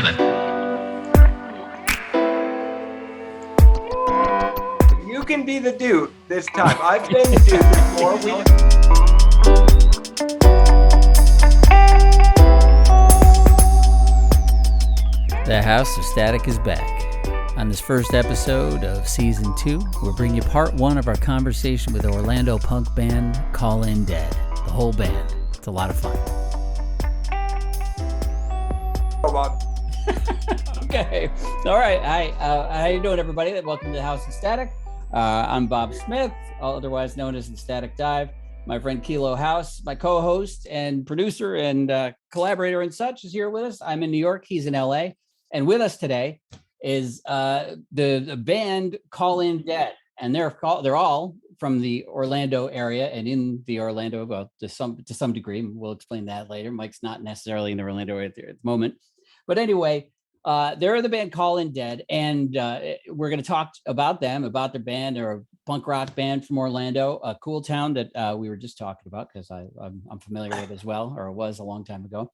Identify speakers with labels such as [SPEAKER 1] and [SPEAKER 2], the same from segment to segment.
[SPEAKER 1] minute.
[SPEAKER 2] You can be the dude this time. I've been the dude before.
[SPEAKER 3] The House of Static is back. On this first episode of Season 2, we're bringing you part 1 of our conversation with the Orlando punk band Call In Dead. The whole band. It's a lot of fun. Okay. All right. Hi. How you doing, everybody? Welcome to the House of Static. I'm Bob Smith, otherwise known as the Static Dive. My friend Kilo House, my co-host and producer and collaborator and such, is here with us. I'm in New York. He's in LA. And with us today is the band Call In Dead, and they're all from the Orlando area and in the Orlando, well, to some degree. We'll explain that later. Mike's not necessarily in the Orlando area at the moment, but anyway, they're the band Call In Dead, and we're going to talk about them, about their band. They're a punk rock band from Orlando, a cool town that we were just talking about because I'm familiar with as well, or was a long time ago.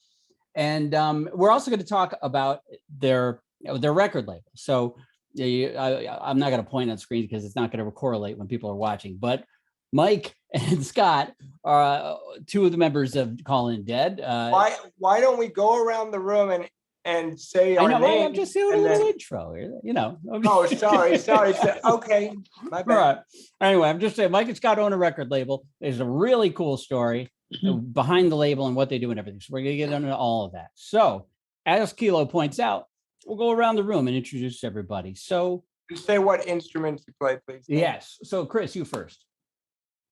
[SPEAKER 3] And we're also going to talk about their record label. So I'm not going to point on screen because it's not going to correlate when people are watching. But Mike and Scott are two of the members of Call In Dead.
[SPEAKER 2] Why don't we go around the room and say our names?
[SPEAKER 3] I'm just doing a little intro, you know.
[SPEAKER 2] Oh, sorry. Okay, my bad.
[SPEAKER 3] All right. Anyway, I'm just saying Mike and Scott own a record label. There's a really cool story behind the label and what they do and everything. So we're going to get into all of that. So as Kilo points out, we'll go around the room and introduce everybody. So
[SPEAKER 2] just say what instruments you play, please.
[SPEAKER 3] Yes. So Chris, you first.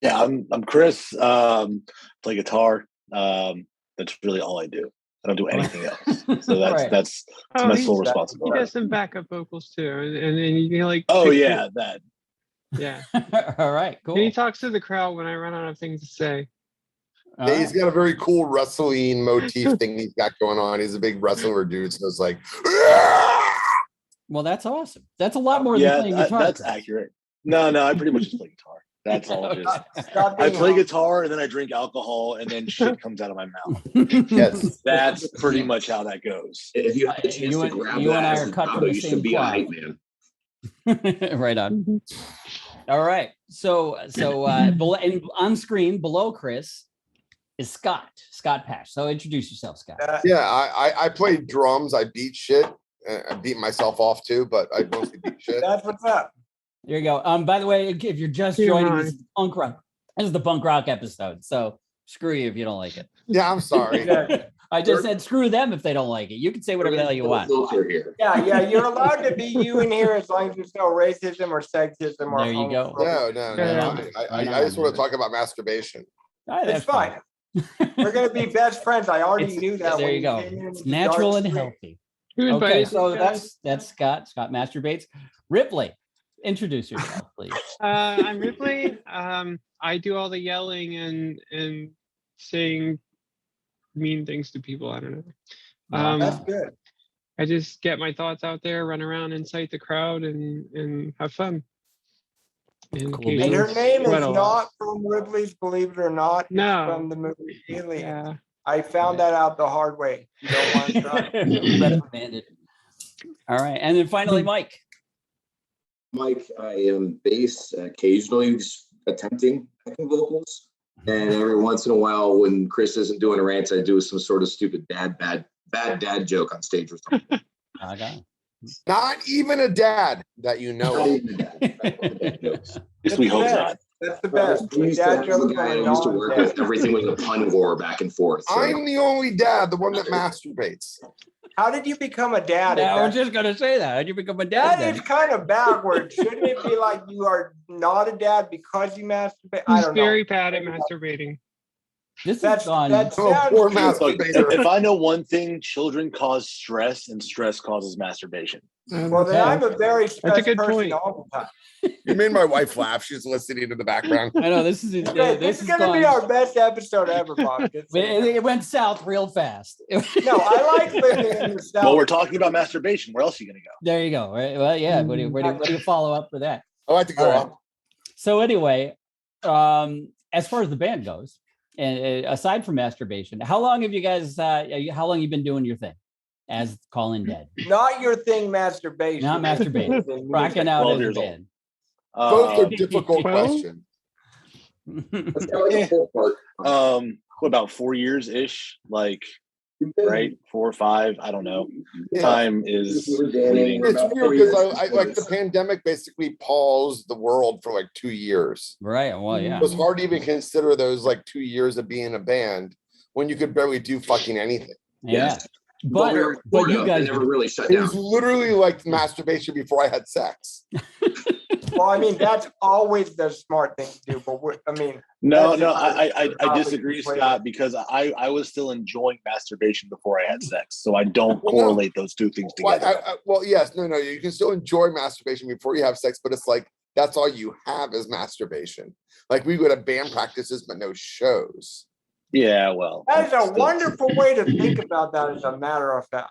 [SPEAKER 4] Yeah, I'm Chris. Play guitar. That's really all I do. I don't do anything else. So that's my sole responsibility.
[SPEAKER 5] He does some backup vocals too, and then you like.
[SPEAKER 4] Oh yeah, that.
[SPEAKER 5] Yeah.
[SPEAKER 3] All right. Cool.
[SPEAKER 5] And he talks to the crowd when I run out of things to say.
[SPEAKER 6] Yeah, he's got a very cool wrestling motif thing he's got going on. He's a big wrestler dude, so it's like.
[SPEAKER 3] Well, that's awesome. That's a lot more than playing guitar.
[SPEAKER 4] That's accurate. No, I pretty much just play guitar. That's all it is. I play guitar and then I drink alcohol and then shit comes out of my mouth.
[SPEAKER 6] Yes,
[SPEAKER 4] that's pretty much how that goes.
[SPEAKER 7] If you have a chance to grab
[SPEAKER 3] you
[SPEAKER 7] that,
[SPEAKER 3] and I are cut from the same cloth. Right on. All right. So on screen below Chris is Scott Pash. So introduce yourself, Scott.
[SPEAKER 6] Yeah, I play drums. I beat shit. I beat myself off too, but I mostly beat shit.
[SPEAKER 2] That's what's up.
[SPEAKER 3] There you go. By the way, if you're just joining, this is punk rock. This is the punk rock episode. So screw you if you don't like it.
[SPEAKER 6] Yeah, I'm sorry.
[SPEAKER 3] I just said screw them if they don't like it. You can say whatever the hell you want.
[SPEAKER 2] Yeah, you're allowed to be you in here as long as there's no racism or sexism or.
[SPEAKER 3] There you go.
[SPEAKER 6] No. I just want to talk about masturbation.
[SPEAKER 2] It's fine. We're gonna be best friends. I already knew that.
[SPEAKER 3] There you go. It's natural and healthy. Okay, so that's Scott. Scott masturbates. Ripley, introduce yourself, please.
[SPEAKER 5] I'm Ripley. I do all the yelling and saying mean things to people. I don't know.
[SPEAKER 2] That's good.
[SPEAKER 5] I just get my thoughts out there, run around, incite the crowd, and have fun. And
[SPEAKER 2] her name is not from Ripley's Believe It or Not. It's
[SPEAKER 5] no,
[SPEAKER 2] from the movie Alien.
[SPEAKER 5] Yeah.
[SPEAKER 2] I found that out the hard way. You don't want to try.
[SPEAKER 3] Reprimanded. All right, and then finally, Mike.
[SPEAKER 7] Mike, I am bass, occasionally just attempting backing vocals, and every once in a while, when Chris isn't doing a rant, I do some sort of stupid bad dad joke on stage or something.
[SPEAKER 3] Okay.
[SPEAKER 6] Not even a dad that you know.
[SPEAKER 7] Not even a dad.
[SPEAKER 4] Just we hope not.
[SPEAKER 2] That's the best.
[SPEAKER 7] I used to work with, everything was a pun war back and forth. So.
[SPEAKER 6] I'm the only dad, the one that masturbates.
[SPEAKER 2] How did you become a dad?
[SPEAKER 3] Yeah, I was just gonna say that. How did you become a dad?
[SPEAKER 2] That is kind of backwards. Shouldn't it be like you are not a dad because you masturbate? I don't know.
[SPEAKER 5] He's very bad at masturbating.
[SPEAKER 3] That's fun.
[SPEAKER 6] Poor masturbator.
[SPEAKER 4] If I know one thing, children cause stress, and stress causes masturbation.
[SPEAKER 2] Well, then I'm a very stressed person
[SPEAKER 5] point.
[SPEAKER 2] all the time.
[SPEAKER 6] You made my wife laugh. She's listening in the background.
[SPEAKER 3] I know this is
[SPEAKER 2] This is going to be our best episode ever, Bob.
[SPEAKER 3] It went south real fast.
[SPEAKER 2] No, I like living in the South.
[SPEAKER 4] Well, we're talking about masturbation. Where else are you going to go?
[SPEAKER 3] There you go. Right? Well, yeah. Where do you follow up with that?
[SPEAKER 6] I like to go up.
[SPEAKER 3] So anyway, as far as the band goes, and aside from masturbation, how long have you guys? How long you been doing your thing? as Call-In Dead?
[SPEAKER 2] Not your thing, masturbation.
[SPEAKER 3] Not masturbating. Rocking out
[SPEAKER 4] 12
[SPEAKER 3] as a
[SPEAKER 4] years old.
[SPEAKER 3] band.
[SPEAKER 6] Both are difficult questions.
[SPEAKER 7] That's kind of like a full part.
[SPEAKER 4] What about 4 years ish? Like, right? 4 or 5? I don't know.
[SPEAKER 6] Yeah.
[SPEAKER 4] Time is fleeting.
[SPEAKER 6] It's weird because I like the pandemic basically paused the world for like 2 years.
[SPEAKER 3] Right. Well, yeah.
[SPEAKER 6] It was hard to even consider those like 2 years of being a band when you could barely do fucking anything.
[SPEAKER 3] Yeah.
[SPEAKER 7] But
[SPEAKER 3] you guys
[SPEAKER 7] never really shut
[SPEAKER 6] It
[SPEAKER 7] down.
[SPEAKER 6] was literally like masturbation before I had sex.
[SPEAKER 2] Well, I mean, that's always the smart thing to do. But
[SPEAKER 4] No, I disagree, Scott, because I was still enjoying masturbation before I had sex, so I don't correlate those two things together.
[SPEAKER 6] Well, yes, no, you can still enjoy masturbation before you have sex, but it's like that's all you have is masturbation. Like we go to band practices, but no shows.
[SPEAKER 4] Yeah, well,
[SPEAKER 2] that's a wonderful way to think about that. As a matter of fact,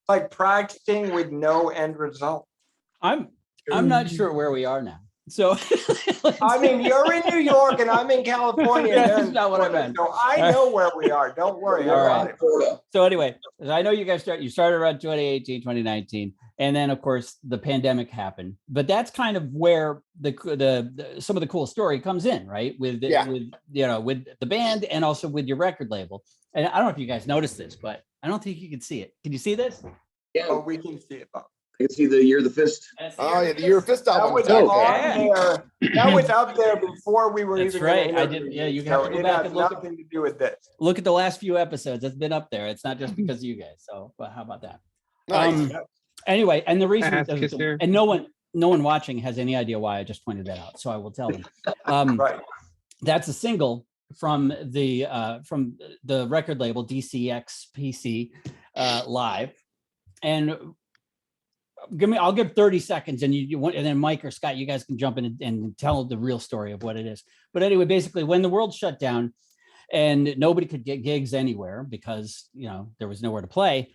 [SPEAKER 2] like practicing with no end result.
[SPEAKER 3] I'm not sure where we are now. So
[SPEAKER 2] I mean, you're in New York and I'm in California.
[SPEAKER 3] That's not what I meant.
[SPEAKER 2] So I know where we are. Don't worry.
[SPEAKER 3] All right. So anyway, I know you guys started around 2018, 2019, and then of course the pandemic happened. But that's kind of where the some of the cool story comes in, right? With the band and also with your record label. And I don't know if you guys noticed this, but I don't think you can see it. Can you see this?
[SPEAKER 7] Yeah,
[SPEAKER 2] we can see it, Bob.
[SPEAKER 7] I can see the Year of the Fist.
[SPEAKER 6] Oh yeah, the Year of Fist album.
[SPEAKER 2] That was up there before we were
[SPEAKER 3] That's
[SPEAKER 2] even.
[SPEAKER 3] Right. I did. Yeah, you have to go back and look.
[SPEAKER 2] Nothing to do with this.
[SPEAKER 3] Look at the last few episodes. It's been up there. It's not just because of you guys. So, but how about that?
[SPEAKER 6] Nice.
[SPEAKER 3] Anyway, and the reason,
[SPEAKER 5] and
[SPEAKER 3] no one watching has any idea why I just pointed that out. So I will tell them.
[SPEAKER 2] Right.
[SPEAKER 3] That's a single from the record label DCXPC Live, and I'll give 30 seconds and and then Mike or Scott, you guys can jump in and tell the real story of what it is. But anyway, basically when the world shut down and nobody could get gigs anywhere because, there was nowhere to play,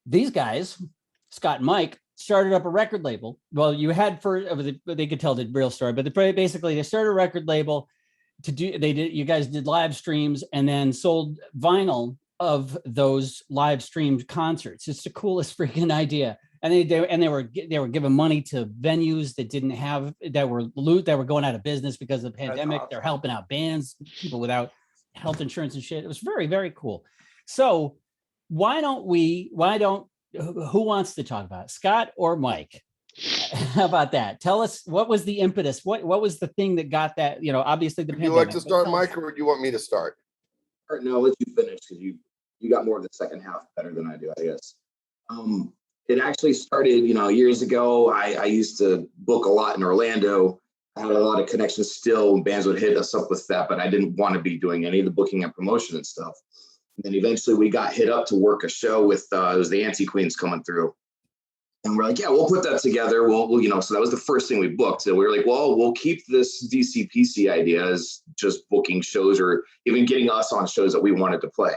[SPEAKER 3] these guys, Scott and Mike, started up a record label. Well, they could tell the real story, but basically they started a record label you guys did live streams and then sold vinyl of those live streamed concerts. It's the coolest freaking idea. And they were giving money to venues that were going out of business because of the pandemic. Awesome. They're helping out bands, people without health insurance and shit. It was very, very cool. So who wants to talk about it? Scott or Mike? How about that? Tell us, what was the impetus? What was the thing that got that, obviously the pandemic.
[SPEAKER 6] Would you like to start, Mike, or do you want me to start?
[SPEAKER 7] No, I'll let you finish because you got more of the second half better than I do, I guess. It actually started, years ago. I used to book a lot in Orlando. I had a lot of connections still. Bands would hit us up with that, but I didn't want to be doing any of the booking and promotion and stuff. And then eventually we got hit up to work a show with, it was the Anti-Queens coming through. And we're like, yeah, we'll put that together. We'll so that was the first thing we booked. So we were like, well, we'll keep this DCPC idea as just booking shows or even getting us on shows that we wanted to play.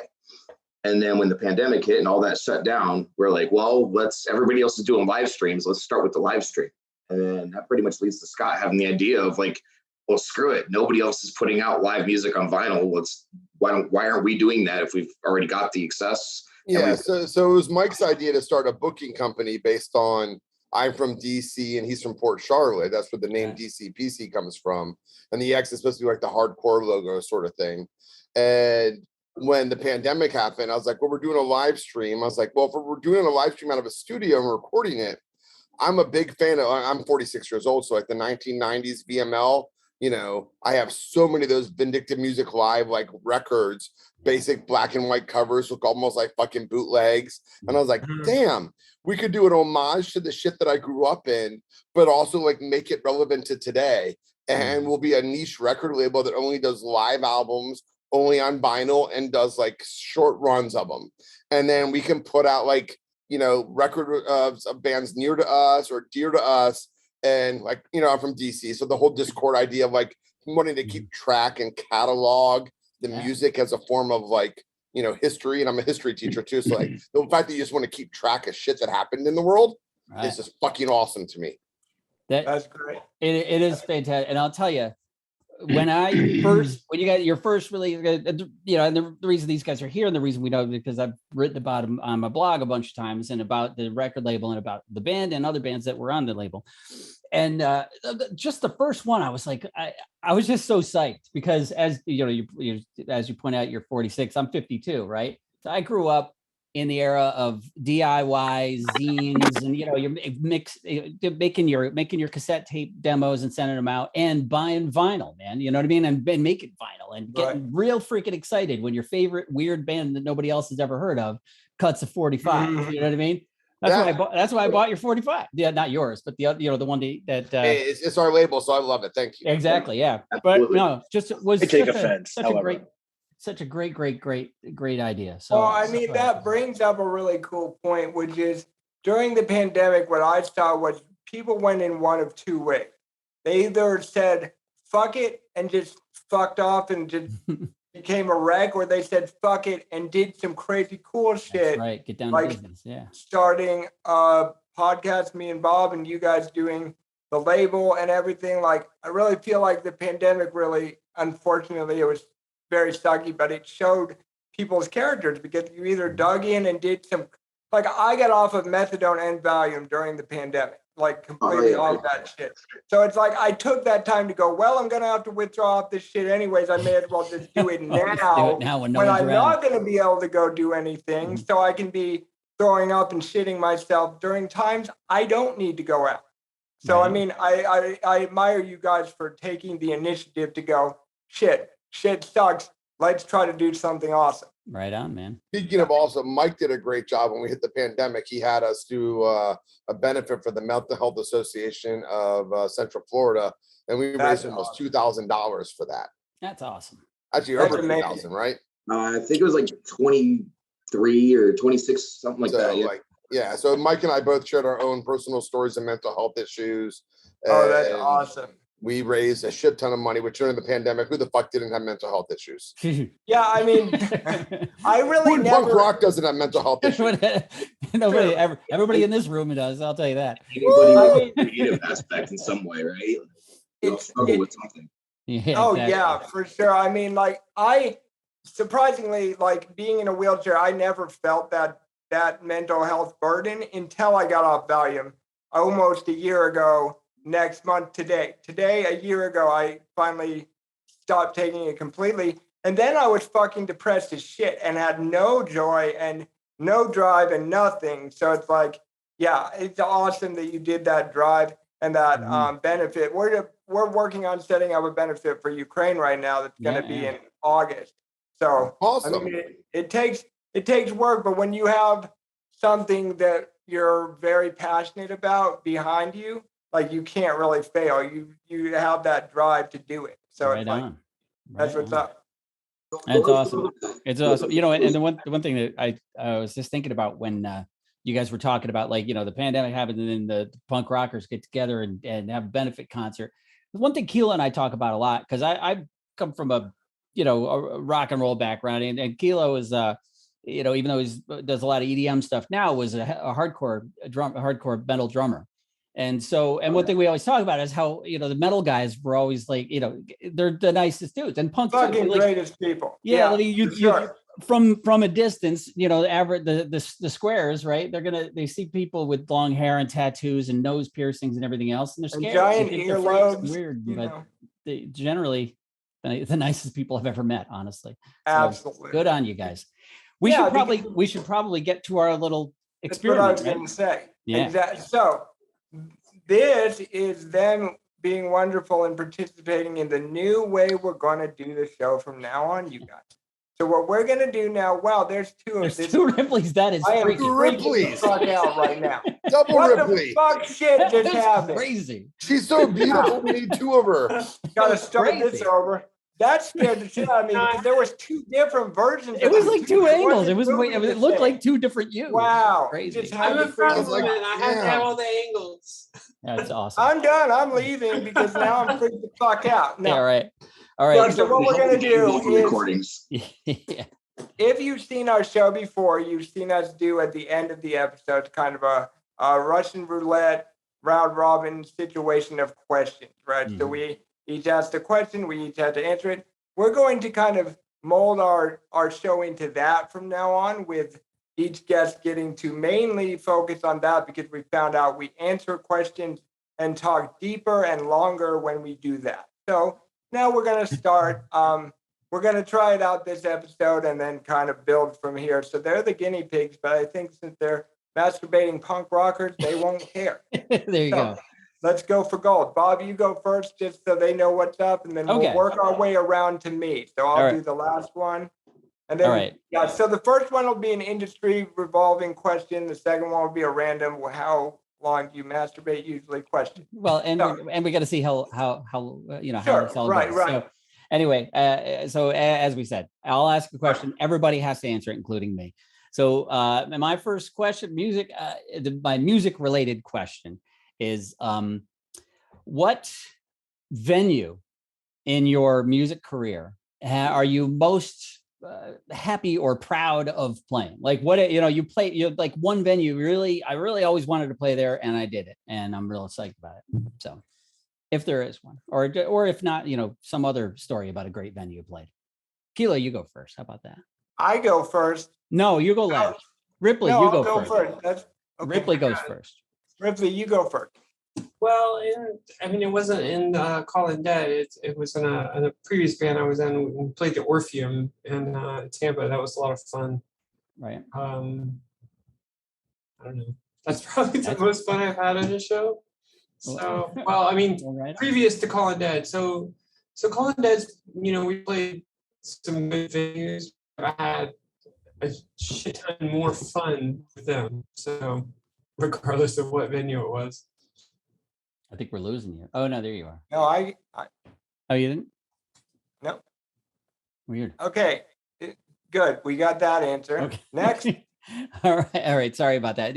[SPEAKER 7] And then when the pandemic hit and all that shut down, we're like, well, everybody else is doing live streams. Let's start with the live stream. And then that pretty much leads to Scott having the idea of like, well, screw it. Nobody else is putting out live music on vinyl. Why aren't we doing that if we've already got the access?
[SPEAKER 6] Yeah. So it was Mike's idea to start a booking company based on, I'm from DC and he's from Port Charlotte. That's where the name DCPC comes from. And the X is supposed to be like the hardcore logo sort of thing. And when the pandemic happened, I was like, well, we're doing a live stream. I was like, well, if we're doing a live stream out of a studio and recording it, I'm a big fan of, I'm 46 years old. So like the 1990s VML, I have so many of those Vindictive Music Live, like records, basic black and white covers look almost like fucking bootlegs. And I was like, damn, we could do an homage to the shit that I grew up in, but also like make it relevant to today. And we'll be a niche record label that only does live albums, only on vinyl, and does like short runs of them. And then we can put out like, record of bands near to us or dear to us. And like, I'm from DC. So the whole Discord idea of like wanting to keep track and catalog the music as a form of like, history. And I'm a history teacher too. So like the fact that you just want to keep track of shit that happened in the world is just fucking awesome to me.
[SPEAKER 2] That's great.
[SPEAKER 3] It is fantastic. And I'll tell you, when you got your first really, and the reason these guys are here and the reason we know because I've written about them on my blog a bunch of times and about the record label and about the band and other bands that were on the label. And just the first one, I was like, I was just so psyched because as you point out, you're 46, I'm 52, right? So I grew up in the era of DIY zines and you're making your cassette tape demos and sending them out and buying vinyl, man. You know what I mean? And making vinyl and getting real freaking excited when your favorite weird band that nobody else has ever heard of cuts a 45. You know what I mean? That's why I bought your 45. Yeah, not yours, but the one that
[SPEAKER 6] it's our label, so I love it. Thank you.
[SPEAKER 3] Exactly, yeah. But no, just was such a great idea. So,
[SPEAKER 2] well, I mean, that brings up a really cool point, which is during the pandemic, what I saw was people went in one of two ways. They either said, fuck it, and just fucked off and just became a wreck, or they said, fuck it, and did some crazy cool shit.
[SPEAKER 3] That's right, get down to business, yeah.
[SPEAKER 2] Starting a podcast, me and Bob, and you guys doing the label and everything. Like, I really feel like the pandemic really, unfortunately, it was very sucky, but it showed people's characters because you either dug in and did some, like I got off of methadone and Valium during the pandemic, like completely off that shit. So it's like, I took that time to go, well, I'm going to have to withdraw off this shit anyways. I may as well just do it now, when I'm not going to be able to go do anything. So I can be throwing up and shitting myself during times I don't need to go out. So, I mean, I admire you guys for taking the initiative to go, shit sucks. Let's try to do something awesome.
[SPEAKER 3] Right on, man.
[SPEAKER 6] Speaking of awesome, Mike did a great job when we hit the pandemic. He had us do a benefit for the Mental Health Association of Central Florida, and we raised almost $2,000 for that.
[SPEAKER 3] That's awesome.
[SPEAKER 6] Actually, over 2,000, right?
[SPEAKER 7] I think it was like 23 or 26, something like that.
[SPEAKER 6] Yeah. So Mike and I both shared our own personal stories of mental health issues.
[SPEAKER 2] Oh, that's awesome.
[SPEAKER 6] We raised a shit ton of money, which during the pandemic, who the fuck didn't have mental health issues?
[SPEAKER 2] Yeah, I mean, I really never.
[SPEAKER 6] Punk rock doesn't have mental health issues.
[SPEAKER 3] Everybody in this room does. I'll tell you that.
[SPEAKER 7] Anybody with a creative aspect in some way, right? You'll struggle with something.
[SPEAKER 2] Yeah, yeah, for sure. I mean, like surprisingly, like being in a wheelchair, I never felt that mental health burden until I got off Valium almost a year ago. Next month, today, a year ago, I finally stopped taking it completely. And then I was fucking depressed as shit and had no joy and no drive and nothing. So it's like, yeah, it's awesome that you did that drive and that benefit. We're working on setting up a benefit for Ukraine right now that's going to be in August. So awesome. I mean, it takes work, but when you have something that you're very passionate about behind you, like you can't really fail. You have that drive to do it. So it's like, that's what's up.
[SPEAKER 3] That's awesome. It's awesome. And the one thing that I was just thinking about when you guys were talking about, like, the pandemic happened and then the punk rockers get together and have a benefit concert. One thing Keela and I talk about a lot, because I come from a rock and roll background, and Keela was even though he does a lot of EDM stuff now, was a hardcore metal drummer. And so, one thing we always talk about is how, the metal guys were always like, they're the nicest dudes, and punk
[SPEAKER 2] fucking greatest people.
[SPEAKER 3] Yeah. You from a distance, the squares, right? They see people with long hair and tattoos and nose piercings and everything else, and they're scared.
[SPEAKER 2] Giant earlobes.
[SPEAKER 3] Weird, but they generally the nicest people I've ever met, honestly.
[SPEAKER 2] Absolutely.
[SPEAKER 3] So, good on you guys. We should probably get to our little experiment.
[SPEAKER 2] That's what I was going to say.
[SPEAKER 3] Yeah.
[SPEAKER 2] Exactly. So this is them being wonderful and participating in the new way we're going to do the show from now on, you guys. So what we're going to do now, wow, there's two
[SPEAKER 3] Ripleys. That is
[SPEAKER 2] freaking
[SPEAKER 6] Ripley's.
[SPEAKER 2] the fuck out right now.
[SPEAKER 6] Double
[SPEAKER 2] what
[SPEAKER 6] Ripley.
[SPEAKER 2] The fuck shit just happened?
[SPEAKER 3] Crazy.
[SPEAKER 6] She's so beautiful. We need two of her.
[SPEAKER 2] Got to start this over. That scared the shit out of me because there was two different versions.
[SPEAKER 3] It was like two angles. It looked like two different you.
[SPEAKER 2] Wow.
[SPEAKER 3] Crazy.
[SPEAKER 1] I'm in front of them and I have to have all the angles.
[SPEAKER 3] That's awesome.
[SPEAKER 2] I'm done. I'm leaving because now I'm freaked the fuck out. No.
[SPEAKER 3] Yeah, right. All right.
[SPEAKER 2] So what we're going to do is,
[SPEAKER 7] recordings.
[SPEAKER 2] If you've seen our show before, you've seen us do at the end of the episode kind of a Russian roulette round robin situation of questions, right? Mm-hmm. So each asked a question. We each had to answer it. We're going to kind of mold our show into that from now on, with each guest getting to mainly focus on that, because we found out we answer questions and talk deeper and longer when we do that. So now we're going to start. We're going to try it out this episode and then kind of build from here. So they're the guinea pigs, but I think since they're masturbating punk rockers, they won't care.
[SPEAKER 3] There you go.
[SPEAKER 2] Let's go for gold. Bob, you go first, just so they know what's up, and then we'll work our way around to me. So I'll do the last one. And then, so the first one will be an industry revolving question. The second one will be a random, how long do you masturbate usually question.
[SPEAKER 3] Well, and we got to see how you know, how this all goes.
[SPEAKER 2] Right.
[SPEAKER 3] So anyway, so as we said, I'll ask a question. Everybody has to answer it, including me. So my first question, my music related question is, what venue in your music career are you most happy or proud of playing? Like, what, you know, you like one venue, I really always wanted to play there, and I did it, and I'm real psyched about it. So if there is one, or if not, you know, some other story about a great venue you played. Kilo, you go first. How about that?
[SPEAKER 2] I go first.
[SPEAKER 3] No, you go last. Ripley, you go first.
[SPEAKER 2] That's okay.
[SPEAKER 3] Ripley goes first.
[SPEAKER 2] Ripley, you go first.
[SPEAKER 1] Well, it wasn't in Calling Dead. It was in a previous band I was in. We played the Orpheum in Tampa. That was a lot of fun.
[SPEAKER 3] Right.
[SPEAKER 1] I don't know. That's probably the most fun I've had on a show. So, well, I mean, previous to Calling Dead. So Calling Dead's, you know, we played some good venues. I had a shit ton more fun with them. So, regardless of what venue it was.
[SPEAKER 3] I think we're losing you. Oh no, there you are.
[SPEAKER 2] No, I
[SPEAKER 3] Oh, you didn't?
[SPEAKER 2] No.
[SPEAKER 3] Weird.
[SPEAKER 2] Okay, good. We got that answer.
[SPEAKER 3] Okay.
[SPEAKER 2] Next.
[SPEAKER 3] All right. Sorry about that.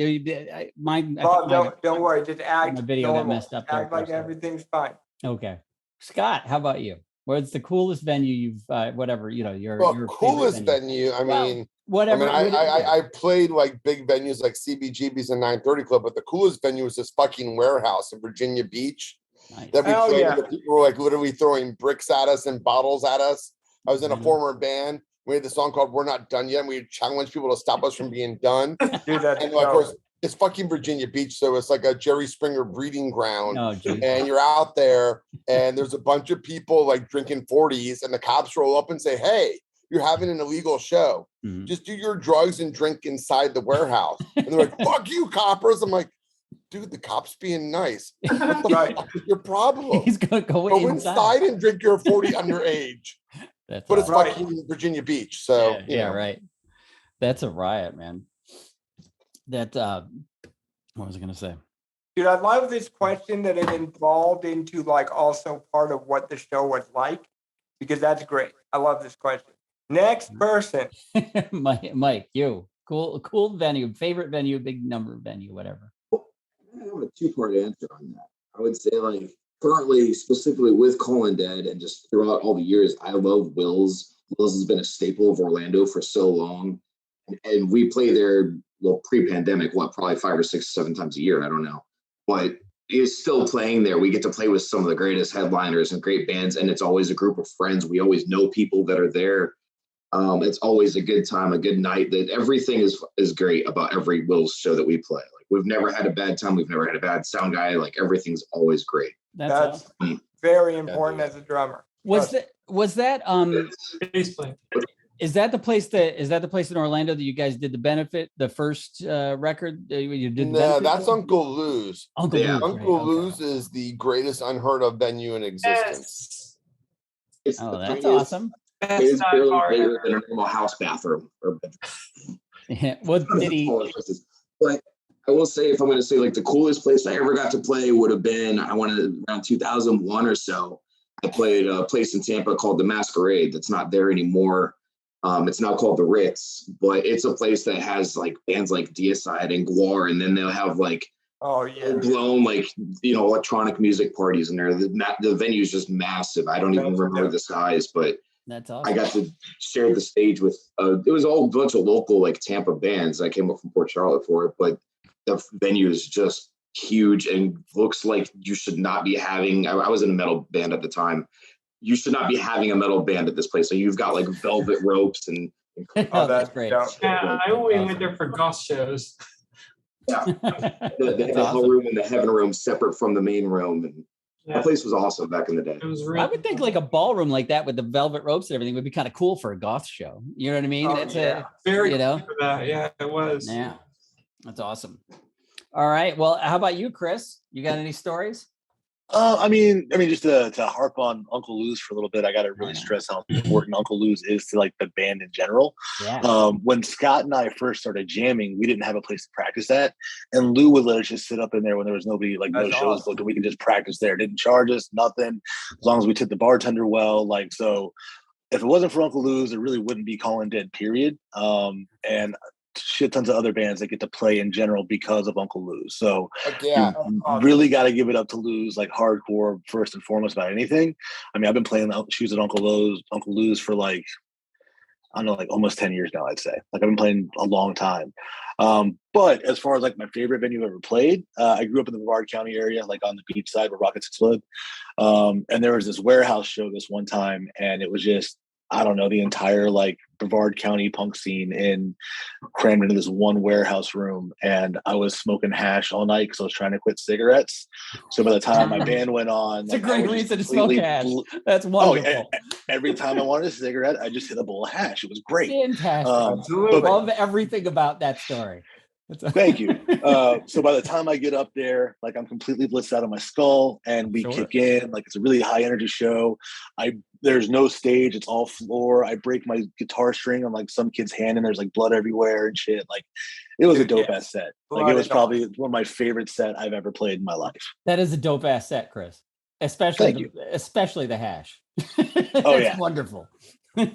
[SPEAKER 2] Bob, don't worry. Just act.
[SPEAKER 3] My video got messed up.
[SPEAKER 2] Act like everything's fine.
[SPEAKER 3] Okay. Scott, how about you? What's the coolest venue you've whatever, you know, your
[SPEAKER 6] coolest venue? I mean,
[SPEAKER 3] whatever.
[SPEAKER 6] I played like big venues like CBGB's and 930 Club, but the coolest venue was this fucking warehouse in Virginia Beach.
[SPEAKER 3] Nice.
[SPEAKER 6] That we played. Yeah. People were like literally throwing bricks at us and bottles at us. I was in a former band. We had the song called "We're Not Done Yet." And we challenged people to stop us from being done.
[SPEAKER 2] Dude, that's
[SPEAKER 6] and of course, it's fucking Virginia Beach, so it's like a Jerry Springer breeding ground.
[SPEAKER 3] Oh,
[SPEAKER 6] and you're out there, and there's a bunch of people like drinking 40s, and the cops roll up and say, "Hey, you're having an illegal show.
[SPEAKER 3] Mm-hmm.
[SPEAKER 6] Just do your drugs and drink inside the warehouse." And they're like, "Fuck you, coppers!" I'm like, "Dude, the cop's being nice. What the fuck is your problem?
[SPEAKER 3] He's gonna go
[SPEAKER 6] inside and drink your 40 underage."
[SPEAKER 3] That's
[SPEAKER 6] but it's fucking Virginia Beach, so
[SPEAKER 3] yeah, right. That's a riot, man. That what was I gonna say?
[SPEAKER 2] Dude, I love this question that it involved into like also part of what the show was like, because that's great. I love this question. Next person.
[SPEAKER 3] Mike, you. Cool venue, favorite venue, big number venue, whatever.
[SPEAKER 7] I have a two-part answer on that. I would say, like, currently, specifically with Calling Dead and just throughout all the years, I love Will's. Will's has been a staple of Orlando for so long. And we play there, well, pre-pandemic, probably 5 or 6, 7 times a year. I don't know. But it's still playing there. We get to play with some of the greatest headliners and great bands. And it's always a group of friends. We always know people that are there. It's always a good time, a good night. That everything is great about every Will's show that we play. Like, we've never had a bad time. We've never had a bad sound guy. Like, everything's always great.
[SPEAKER 2] That's very important as a drummer.
[SPEAKER 3] Was that is that the place in Orlando that you guys did the benefit, the first record you did?
[SPEAKER 6] No, that's Uncle Lou's.
[SPEAKER 3] Uncle
[SPEAKER 6] Lou's is the greatest unheard of venue in existence.
[SPEAKER 7] It's
[SPEAKER 3] that's awesome.
[SPEAKER 7] It's barely bigger than a normal house bathroom or bedroom.
[SPEAKER 3] Yeah. What did he?
[SPEAKER 7] But I will say, if I'm going to say like the coolest place I ever got to play would have been, I wanted around 2001 or so. I played a place in Tampa called the Masquerade. That's not there anymore. It's now called the Ritz, but it's a place that has like bands like Deicide and Guar, and then they'll have like blown like, you know, electronic music parties in there. The venue is just massive. I don't even remember the size, but
[SPEAKER 3] that's awesome.
[SPEAKER 7] I got to share the stage with it was all a bunch of local like Tampa bands. I came up from Port Charlotte for it, but the venue is just huge and looks like you should not be having. I was in a metal band at the time. You should not be having a metal band at this place. So you've got like velvet ropes and
[SPEAKER 3] Oh, that's great.
[SPEAKER 1] Yeah, I only went there for goth shows.
[SPEAKER 7] Yeah, the whole room and the heaven room separate from the main room, and that place was awesome back in the day.
[SPEAKER 1] It was really
[SPEAKER 3] I would think like a ballroom like that with the velvet ropes and everything would be kind of cool for a goth show. You know what I mean? It's
[SPEAKER 1] very
[SPEAKER 3] you know,
[SPEAKER 1] cool for that. Yeah, it was.
[SPEAKER 3] Yeah, that's awesome. All right. Well, how about you, Chris? You got any stories?
[SPEAKER 4] I mean, just to harp on Uncle Lou's for a little bit, I got to really stress how important Uncle Lou's is to like the band in general.
[SPEAKER 3] Yeah.
[SPEAKER 4] When Scott and I first started jamming, we didn't have a place to practice at, and Lou would let us just sit up in there when there was nobody, like no shows booked, and we could just practice there. Didn't charge us nothing, as long as we tipped the bartender well. Like, so if it wasn't for Uncle Lou's, there really wouldn't be Calling Dead, period. And shit tons of other bands that get to play in general because of Uncle Lou's. So really got to give it up to Lou's, like hardcore first and foremost about anything. I mean, I've been playing the shoes at Uncle Lou's for like, I don't know, like almost 10 years now, I'd say. Like I've been playing a long time. But as far as like my favorite venue I've ever played, I grew up in the Brevard County area, like on the beach side where Rockets explode. And there was this warehouse show this one time, and it was just, I don't know, the entire like Brevard County punk scene in crammed into this one warehouse room. And I was smoking hash all night because I was trying to quit cigarettes. So by the time my band went on,
[SPEAKER 3] it's like, a great reason to smoke hash. That's wonderful.
[SPEAKER 4] Every time I wanted a cigarette, I just hit a bowl of hash. It was great.
[SPEAKER 3] Fantastic. Love everything about that story.
[SPEAKER 4] Thank you. So by the time I get up there, like I'm completely blitzed out of my skull, and we kick in. Like it's a really high energy show. There's no stage; it's all floor. I break my guitar string on like some kid's hand, and there's like blood everywhere and shit. Like it was a dope ass set. Like it was probably one of my favorite set I've ever played in my life.
[SPEAKER 3] That is a dope ass set, Chris. Especially the hash.
[SPEAKER 4] Oh yeah,
[SPEAKER 3] wonderful. All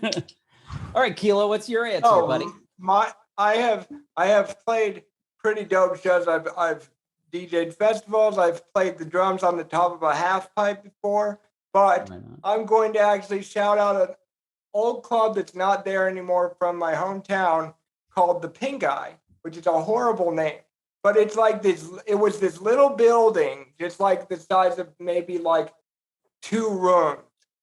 [SPEAKER 3] right, Kilo, what's your answer, buddy?
[SPEAKER 2] I have played pretty dope shows. I've DJ'd festivals. I've played the drums on the top of a half pipe before. But I'm going to actually shout out an old club that's not there anymore from my hometown called the Pink Eye, which is a horrible name. But it's like this. It was this little building, just like the size of maybe like 2 rooms,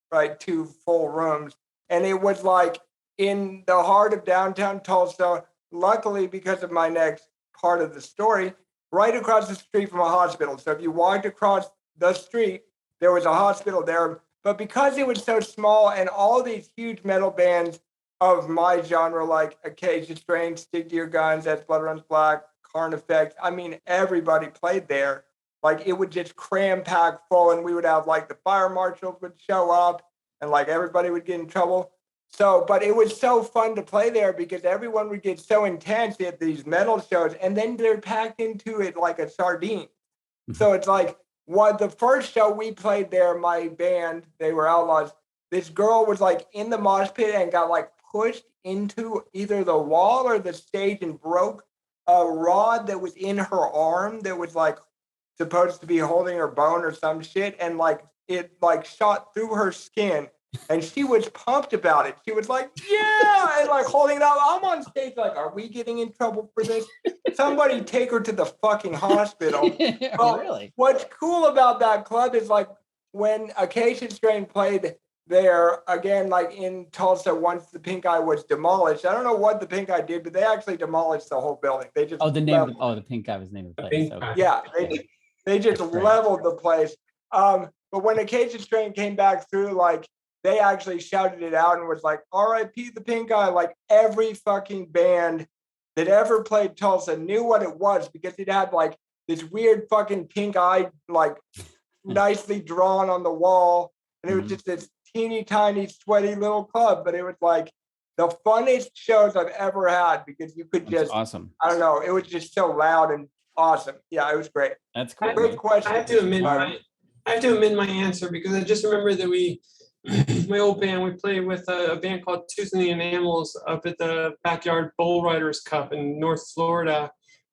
[SPEAKER 2] right? 2 full rooms, and it was like in the heart of downtown Tulsa. Luckily, because of my next part of the story, right across the street from a hospital. So if you walked across the street, there was a hospital there. But because it was so small and all these huge metal bands of my genre, like Acacia Strain, Stick to Your Guns, As Blood Runs Black, Carn Effect, I mean, everybody played there. Like it would just cram pack full, and we would have like the fire marshals would show up, and like everybody would get in trouble. So, but it was so fun to play there because everyone would get so intense at these metal shows, and then they're packed into it like a sardine. So it's like the first show we played there, my band, they were Outlaws. This girl was like in the mosh pit and got like pushed into either the wall or the stage and broke a rod that was in her arm that was like supposed to be holding her bone or some shit, and like it like shot through her skin. And she was pumped about it. She was like, yeah, and like holding it up. I'm on stage like, are we getting in trouble for this? Somebody take her to the fucking hospital.
[SPEAKER 3] Really?
[SPEAKER 2] What's cool about that club is like when Acacia Strain played there, again, like in Tulsa, once the Pink Eye was demolished. I don't know what the Pink Eye did, but they actually demolished the whole building. They just
[SPEAKER 3] the Pink Eye was the name of the place.
[SPEAKER 2] Okay. Yeah, they just leveled the place. But when Acacia Strain came back through, like, they actually shouted it out and was like, R.I.P. the Pink Eye. Like every fucking band that ever played Tulsa knew what it was because it had like this weird fucking pink eye, like nicely drawn on the wall. And it was just this teeny tiny sweaty little club. But it was like the funnest shows I've ever had because you could just,
[SPEAKER 3] awesome.
[SPEAKER 2] I don't know, it was just so loud and awesome. Yeah, it was great.
[SPEAKER 3] That's cool.
[SPEAKER 2] Great question.
[SPEAKER 1] I have to amend my answer because I just remember that my old band, we played with a band called Tooth and the Enamels up at the Backyard Bull Riders Cup in North Florida,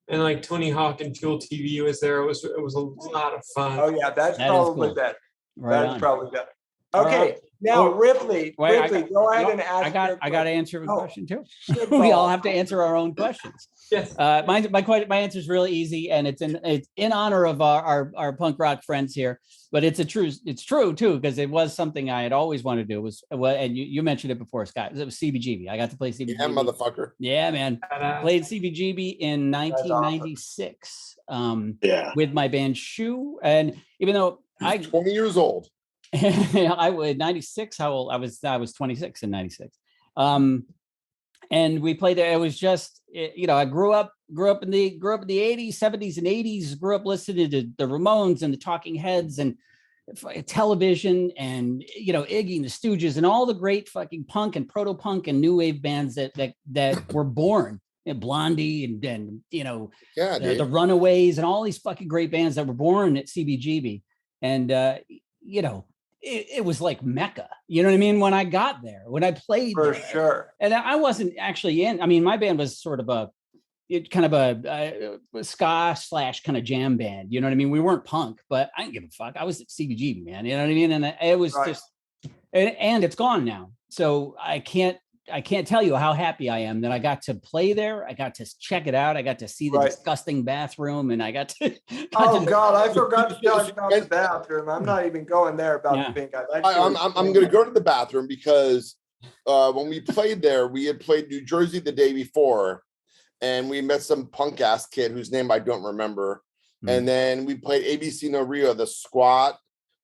[SPEAKER 1] and like Tony Hawk and Fuel TV was there. It was a lot of fun.
[SPEAKER 2] Oh yeah, that's probably cool. Better.
[SPEAKER 3] Right,
[SPEAKER 2] that's probably better. Okay, Now, Ripley,
[SPEAKER 3] Wait,
[SPEAKER 2] go ahead and ask.
[SPEAKER 3] I got to answer a question too.
[SPEAKER 2] Shit
[SPEAKER 3] We all
[SPEAKER 2] ball.
[SPEAKER 3] have to answer our own questions.
[SPEAKER 1] Yes.
[SPEAKER 3] My answer is really easy, and it's in honor of our punk rock friends here. But it's true too, because it was something I had always wanted to do. And you mentioned it before, Scott. It was CBGB. I got to play CBGB.
[SPEAKER 6] Yeah, motherfucker.
[SPEAKER 3] Yeah, man. Played CBGB in 1996. With my band Shoe, and even though I
[SPEAKER 6] 20 years old.
[SPEAKER 3] I was 96. How old? I was 26 in 96. And we played there. It was just, I grew up in the 80s, 70s, and 80s. Grew up listening to the Ramones and the Talking Heads and television and Iggy and the Stooges and all the great fucking punk and proto punk and new wave bands that were born. Blondie and the Runaways and all these fucking great bands that were born at CBGB. And it was like Mecca, you know what I mean? When I got there, when I played
[SPEAKER 2] For
[SPEAKER 3] there.
[SPEAKER 2] sure.
[SPEAKER 3] And I wasn't actually my band was sort of a ska / kind of jam band. You know what I mean? We weren't punk, but I didn't give a fuck. I was at CBGB, man. You know what I mean? And it was just, and it's gone now. So I can't tell you how happy I am that I got to play there. I got to check it out. I got to see the disgusting bathroom, and I got to.
[SPEAKER 2] God, I forgot to tell you about the bathroom. I'm not even going there about the pink eye.
[SPEAKER 6] I'm going to go to the bathroom because when we played there, we had played New Jersey the day before, and we met some punk ass kid whose name I don't remember. And then we played ABC No Rio, the Squat,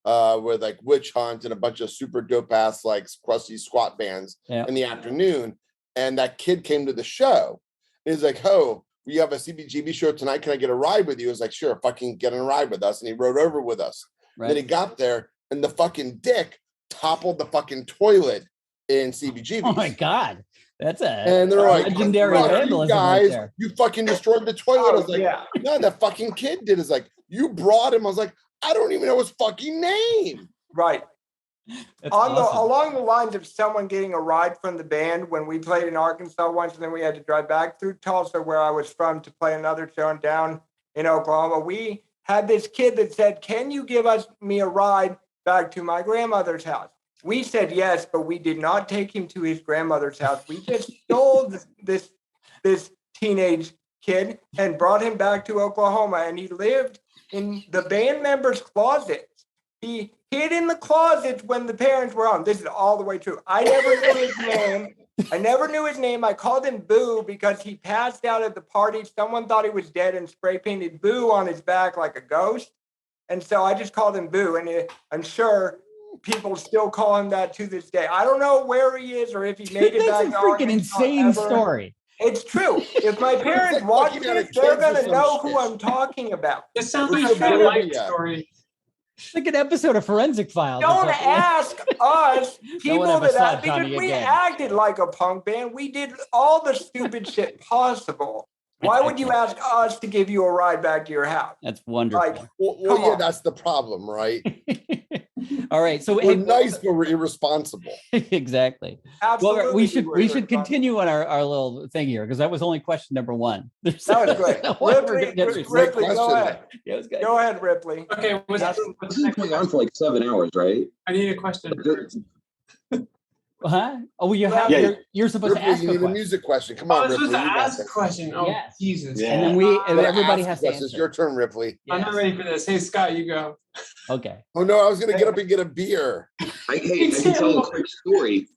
[SPEAKER 6] with like Witch Hunt and a bunch of super dope ass like crusty squat bands in the afternoon. And that kid came to the show. And he's like, "Oh, we have a CBGB show tonight. Can I get a ride with you?" I was like, "Sure, fucking get on a ride with us." And he rode over with us. Then he got there and the fucking dick toppled the fucking toilet in CBGB.
[SPEAKER 3] Oh my God. That's
[SPEAKER 6] and they're like,
[SPEAKER 3] legendary vandalism,
[SPEAKER 6] you guys,
[SPEAKER 3] right there.
[SPEAKER 6] You fucking destroyed the toilet. I was like, no, that fucking kid did. Is like, you brought him. I was like, I don't even know his fucking name.
[SPEAKER 2] Right.
[SPEAKER 3] Awesome.
[SPEAKER 2] Along the lines of someone getting a ride from the band when we played in Arkansas once, and then we had to drive back through Tulsa, where I was from, to play another show down in Oklahoma. We had this kid that said, "Can you give me a ride back to my grandmother's house?" We said yes, but we did not take him to his grandmother's house. We just stole this teenage kid and brought him back to Oklahoma, and he lived in the band members' closets. He hid in the closets when the parents were home. This is all the way true. I never knew his name. I called him Boo because he passed out at the party. Someone thought he was dead and spray painted Boo on his back like a ghost. And so I just called him Boo. And I'm sure people still call him that to this day. I don't know where he is or if he made it back.
[SPEAKER 3] That's a freaking insane story.
[SPEAKER 2] It's true. If my parents watch this, they're going to know who I'm talking about.
[SPEAKER 1] It sounds like a real life story.
[SPEAKER 3] It's like an episode of Forensic Files.
[SPEAKER 2] Don't ask us people that
[SPEAKER 3] because
[SPEAKER 2] we acted like a punk band. We did all the stupid shit possible. Why would you ask us to give you a ride back to your house?
[SPEAKER 3] That's wonderful.
[SPEAKER 2] Like,
[SPEAKER 6] well, that's the problem, right?
[SPEAKER 3] All right, so
[SPEAKER 6] we're nice, but we're irresponsible.
[SPEAKER 3] Exactly.
[SPEAKER 2] Absolutely.
[SPEAKER 3] Well, we should continue on our little thing here because that was only question number one.
[SPEAKER 2] That was great. Ripley, go ahead.
[SPEAKER 3] Yeah, it was good.
[SPEAKER 2] Go ahead, Ripley.
[SPEAKER 1] Okay,
[SPEAKER 7] this is going on for like 7 hours, right?
[SPEAKER 1] I need a question.
[SPEAKER 3] Huh? Oh, well, you're supposed
[SPEAKER 6] Ripley,
[SPEAKER 3] to ask
[SPEAKER 6] you need a music question. Come on, Ripley.
[SPEAKER 1] Supposed to ask a question. Oh,
[SPEAKER 3] yes.
[SPEAKER 1] Jesus.
[SPEAKER 3] Yeah. And then everybody has to answer.
[SPEAKER 6] It's your turn, Ripley.
[SPEAKER 3] Yes.
[SPEAKER 1] I'm not ready for this. Hey, Scott, you go.
[SPEAKER 3] Okay.
[SPEAKER 6] Oh no, I was gonna get up and get a beer.
[SPEAKER 7] I can tell a quick story.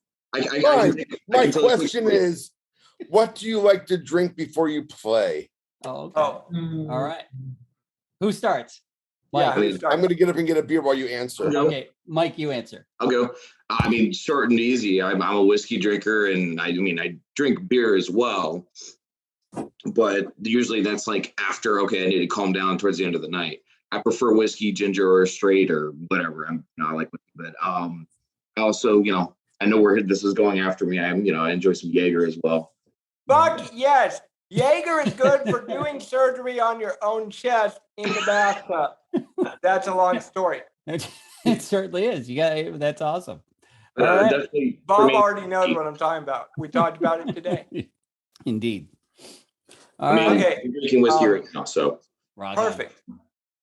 [SPEAKER 6] My question is, what do you like to drink before you play?
[SPEAKER 3] Oh, okay. All right. Who starts?
[SPEAKER 2] Mike.
[SPEAKER 6] Yeah, I'm gonna get up and get a beer while you answer.
[SPEAKER 3] Okay, Mike, you answer.
[SPEAKER 7] I'll go. I mean, short and easy. I'm a whiskey drinker, and I drink beer as well. But usually that's like after, okay, I need to calm down towards the end of the night. I prefer whiskey, ginger, or straight, or whatever. I like whiskey, but I also, I know where this is going after me. I enjoy some Jaeger as well.
[SPEAKER 2] Fuck yes. Jaeger is good for doing surgery on your own chest in the bathtub. That's a long story.
[SPEAKER 3] It certainly is. That's awesome.
[SPEAKER 2] Right. Bob already knows what I'm talking about. We talked about it today.
[SPEAKER 3] Indeed.
[SPEAKER 7] All right. Okay. I'm drinking whiskey right now, so
[SPEAKER 2] perfect.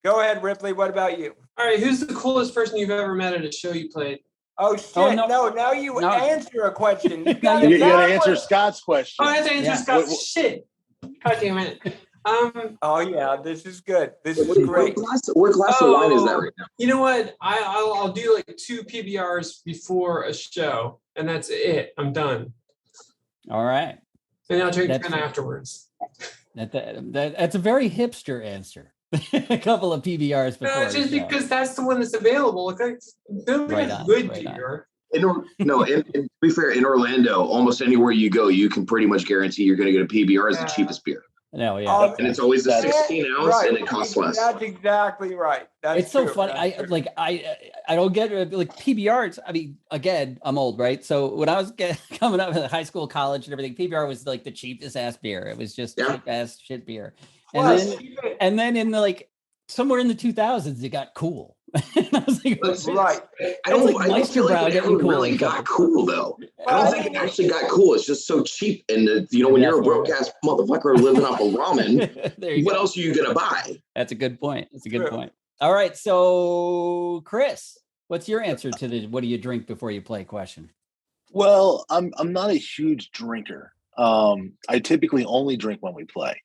[SPEAKER 2] Go ahead, Ripley. What about you?
[SPEAKER 1] All right. Who's the coolest person you've ever met at a show you played?
[SPEAKER 2] Oh shit! No, now you answer a question. You got
[SPEAKER 4] to answer Scott's question.
[SPEAKER 1] Oh, I have to answer Scott's shit. God damn it.
[SPEAKER 2] Oh yeah, this is good. This is great.
[SPEAKER 7] What glass of wine is that right now?
[SPEAKER 1] You know what? I'll do like 2 PBRs before a show, and that's it. I'm done.
[SPEAKER 3] All right.
[SPEAKER 1] And I'll drink 10 afterwards.
[SPEAKER 3] That's a very hipster answer. A couple of PBRs before.
[SPEAKER 1] No, just because that's the one that's available. Look, good beer.
[SPEAKER 7] To be fair, in Orlando, almost anywhere you go, you can pretty much guarantee you're going to get a PBR as the cheapest beer.
[SPEAKER 3] No, yeah.
[SPEAKER 7] And it's always a 16 ounce and it costs less.
[SPEAKER 2] That's exactly right.
[SPEAKER 3] It's so funny. I don't get like PBRs. I mean, again, I'm old, right? So when I was coming up in high school, college and everything, PBR was like the cheapest ass beer. It was just cheap ass shit beer. And then in the like somewhere in the 2000s, it got cool. And I was like,
[SPEAKER 2] right.
[SPEAKER 7] I don't feel like it really got cool though. I don't think it actually got cool. It's just so cheap. And when you're a broke ass motherfucker living off of ramen, what else are you gonna buy?
[SPEAKER 3] That's a good point. All right. So Chris, what's your answer to the what do you drink before you play question?
[SPEAKER 4] Well, I'm not a huge drinker. I typically only drink when we play.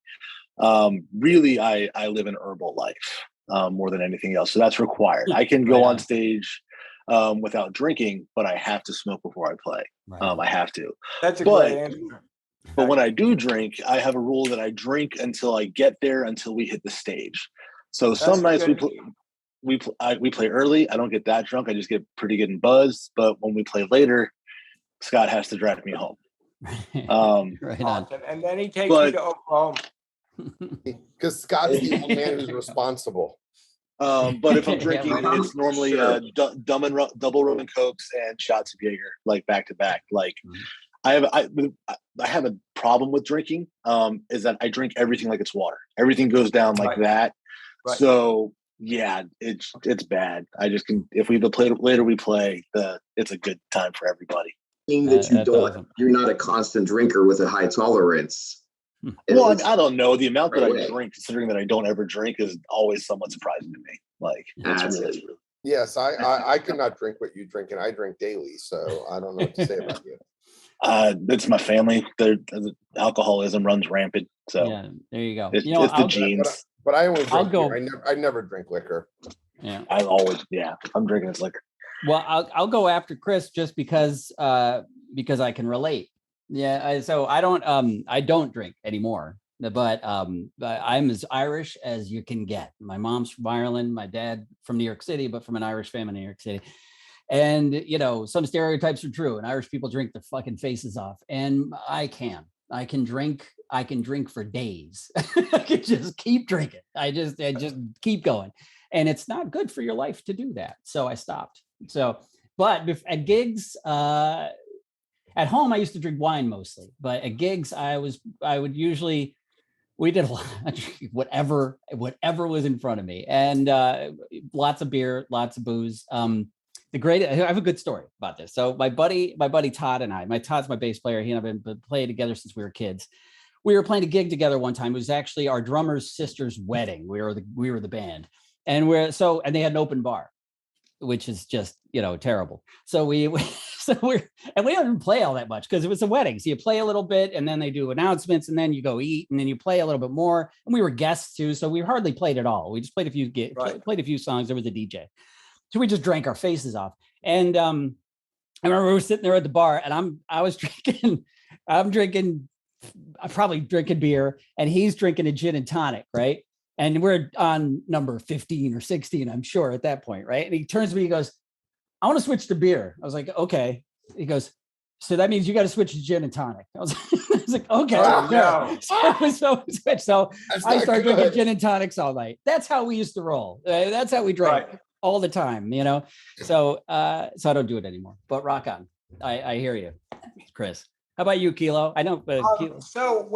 [SPEAKER 4] Really, I live an herbal life. More than anything else. So that's required. I can go on stage without drinking, but I have to smoke before I play. I have to.
[SPEAKER 2] That's a great answer.
[SPEAKER 4] But when I do drink, I have a rule that I drink until I get there, until we hit the stage. So some nights we play early. I don't get that drunk. I just get pretty good and buzzed. But when we play later, Scott has to drive me home.
[SPEAKER 3] Right on.
[SPEAKER 2] And then he takes me to Oklahoma.
[SPEAKER 6] Because Scott's the only man who's responsible.
[SPEAKER 4] But if I'm drinking, it's normally double rum and cokes and shots of Jaeger, like back to back. Like I have a problem with drinking. Is that I drink everything like it's water. Everything goes down like that. Right. So yeah, it's bad. I just can. If we play later, we play. It's a good time for everybody.
[SPEAKER 7] Being that you're not a constant drinker with a high tolerance.
[SPEAKER 4] Well, I don't know. The amount that I drink, considering that I don't ever drink, is always somewhat surprising to me. Like, it's really.
[SPEAKER 6] Yes, I could not drink what you drink, and I drink daily, so I don't know what to say about you.
[SPEAKER 4] It's my family. The alcoholism runs rampant. So
[SPEAKER 3] yeah, there you go.
[SPEAKER 4] It's the genes.
[SPEAKER 6] But I only drink beer. I never drink liquor.
[SPEAKER 3] Yeah,
[SPEAKER 4] I'm drinking this liquor.
[SPEAKER 3] Well, I'll go after Chris just because I can relate. Yeah, so I don't drink anymore, but I'm as Irish as you can get. My mom's from Ireland, my dad from New York City, but from an Irish family in New York City. And some stereotypes are true, and Irish people drink their fucking faces off. And I can drink for days. I can just keep drinking. I just keep going, and it's not good for your life to do that. So I stopped. So, but at gigs, at home, I used to drink wine mostly, but at gigs, we did a lot of drinking, whatever was in front of me, and lots of beer, lots of booze. I have a good story about this. So my buddy Todd and Todd's my bass player. He and I have been playing together since we were kids. We were playing a gig together one time. It was actually our drummer's sister's wedding. We were the band, and they had an open bar, which is just terrible. So we didn't play all that much because it was a wedding. So you play a little bit, and then they do announcements, and then you go eat, and then you play a little bit more. And we were guests too, so we hardly played at all. We just played played a few songs. There was a DJ, so we just drank our faces off. And I remember we were sitting there at the bar, and I'm probably drinking beer, and he's drinking a gin and tonic, right? And we're on number 15 or 16, I'm sure, at that point, right? And he turns to me, he goes, I want to switch to beer. I was like, okay. He goes, so that means you got to switch to gin and tonic. I was like, okay.
[SPEAKER 2] Oh, no.
[SPEAKER 3] So we switched. So I started drinking gin and tonics all night. That's how we used to roll. That's how we drank all the time, So I don't do it anymore. But rock on. I hear you, Chris. How about you, Kilo? I know. Kilo.
[SPEAKER 2] So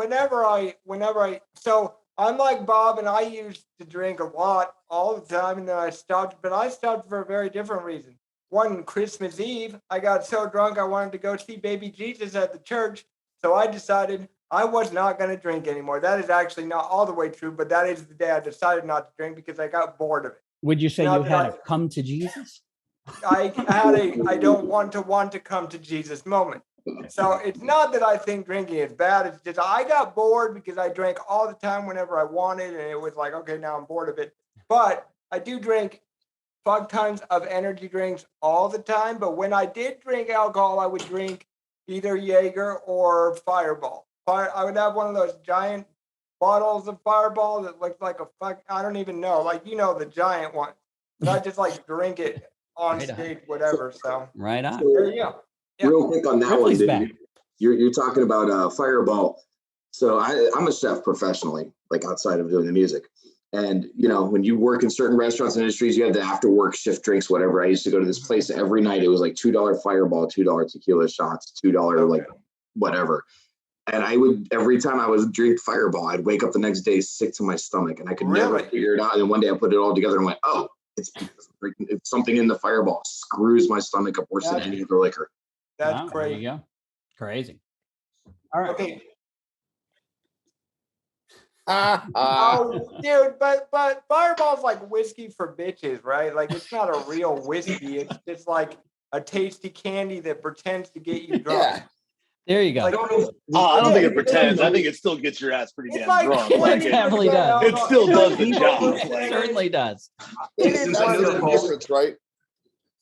[SPEAKER 2] so I'm like Bob, and I used to drink a lot all the time, and then I stopped. But I stopped for a very different reason. One Christmas Eve, I got so drunk I wanted to go see baby Jesus at the church. So I decided I was not going to drink anymore. That is actually not all the way true, but that is the day I decided not to drink because I got bored of it.
[SPEAKER 3] Would you say you had come to Jesus?
[SPEAKER 2] I had a I don't want to come to Jesus moment. So it's not that I think drinking is bad. It's just I got bored because I drank all the time whenever I wanted, and it was like, okay, now I'm bored of it. But I do drink fuck tons of energy drinks all the time. But when I did drink alcohol, I would drink either Jaeger or Fireball. I would have one of those giant bottles of Fireball that looked like a fuck. I don't even know, like the giant one. But I just like drink it on stage, whatever. So
[SPEAKER 3] right on.
[SPEAKER 2] there you go. Yeah.
[SPEAKER 7] Real quick on that
[SPEAKER 3] Ripley's
[SPEAKER 7] one,
[SPEAKER 3] back.
[SPEAKER 7] dude. You're talking about Fireball. So I'm a chef professionally, like outside of doing the music. And when you work in certain restaurants and industries, you have the after work shift drinks, whatever. I used to go to this place every night. It was like $2 Fireball, $2 tequila shots, $2 like whatever. And I would, every time I would drink Fireball, I'd wake up the next day sick to my stomach, and I could never figure it out. And then one day I put it all together and went, oh, it's something in the Fireball screws my stomach up worse than any other liquor.
[SPEAKER 2] That's crazy.
[SPEAKER 3] There you go. Crazy. All right.
[SPEAKER 2] Okay. Oh, dude, but Fireball's like whiskey for bitches, right? Like it's not a real whiskey. It's just like a tasty candy that pretends to get you drunk.
[SPEAKER 6] Yeah.
[SPEAKER 3] There you go.
[SPEAKER 4] I don't think it pretends. I think it still gets your ass pretty damn drunk.
[SPEAKER 3] It definitely does.
[SPEAKER 4] It still does the job.
[SPEAKER 3] It certainly does.
[SPEAKER 2] It is
[SPEAKER 6] That's the
[SPEAKER 2] wonderful.
[SPEAKER 6] difference, right?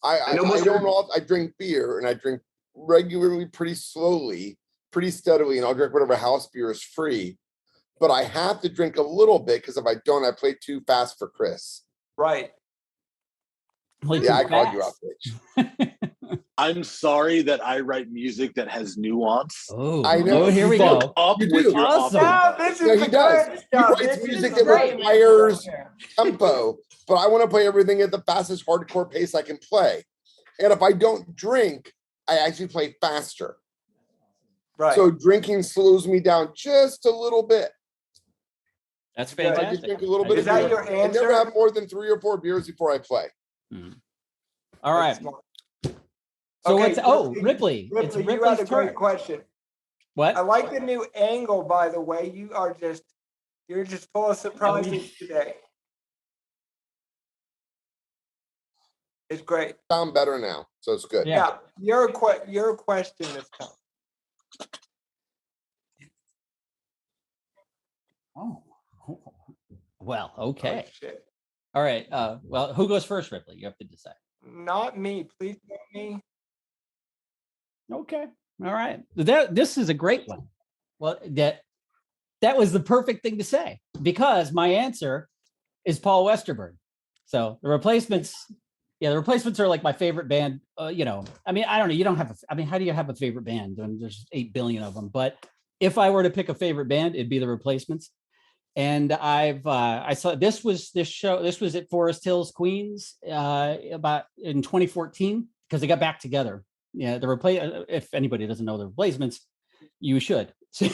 [SPEAKER 6] I drink beer, and I drink regularly, pretty slowly, pretty steadily, and I'll drink whatever house beer is free. But I have to drink a little bit because if I don't, I play too fast for Chris.
[SPEAKER 2] Right.
[SPEAKER 6] I called you out, bitch.
[SPEAKER 4] I'm sorry that I write music that has nuance.
[SPEAKER 3] Oh,
[SPEAKER 6] I know.
[SPEAKER 3] Here we go.
[SPEAKER 4] Up
[SPEAKER 6] You
[SPEAKER 4] with
[SPEAKER 6] do.
[SPEAKER 4] your
[SPEAKER 3] Awesome.
[SPEAKER 4] awesome.
[SPEAKER 2] Yeah,
[SPEAKER 6] He does. He writes music that requires tempo, but I want to play everything at the fastest hardcore pace I can play. And if I don't drink, I actually play faster.
[SPEAKER 2] Right.
[SPEAKER 6] So drinking slows me down just a little bit.
[SPEAKER 3] That's
[SPEAKER 6] I just
[SPEAKER 3] fantastic.
[SPEAKER 6] drink a little bit
[SPEAKER 2] Is
[SPEAKER 6] of
[SPEAKER 2] that
[SPEAKER 6] beer.
[SPEAKER 2] your
[SPEAKER 6] I never
[SPEAKER 2] answer?
[SPEAKER 6] have more than 3 or 4 beers before I play.
[SPEAKER 3] All right. So
[SPEAKER 2] Okay,
[SPEAKER 3] Ripley. It's
[SPEAKER 2] Ripley, you had
[SPEAKER 3] Ripley's
[SPEAKER 2] a great
[SPEAKER 3] turn.
[SPEAKER 2] question.
[SPEAKER 3] What?
[SPEAKER 2] I like the new angle, by the way. You're just full of surprises today. It's great.
[SPEAKER 6] Sound better now, so it's good.
[SPEAKER 3] Yeah.
[SPEAKER 2] Your question this time.
[SPEAKER 3] Oh. Well, okay.
[SPEAKER 2] Oh, shit.
[SPEAKER 3] All right. Well, who goes first, Ripley? You have to decide.
[SPEAKER 2] Not me. Please not me.
[SPEAKER 3] Okay. All right. This is a great one. Well, that was the perfect thing to say because my answer is Paul Westerberg. So the Replacements, the Replacements are like my favorite band. I mean, I don't know. You don't have. How do you have a favorite band? I mean, there's 8 billion of them. But if I were to pick a favorite band, it'd be the Replacements. And I saw this was at Forest Hills, Queens, about in 2014 because they got back together. Yeah, if anybody doesn't know the Replacements, you should. And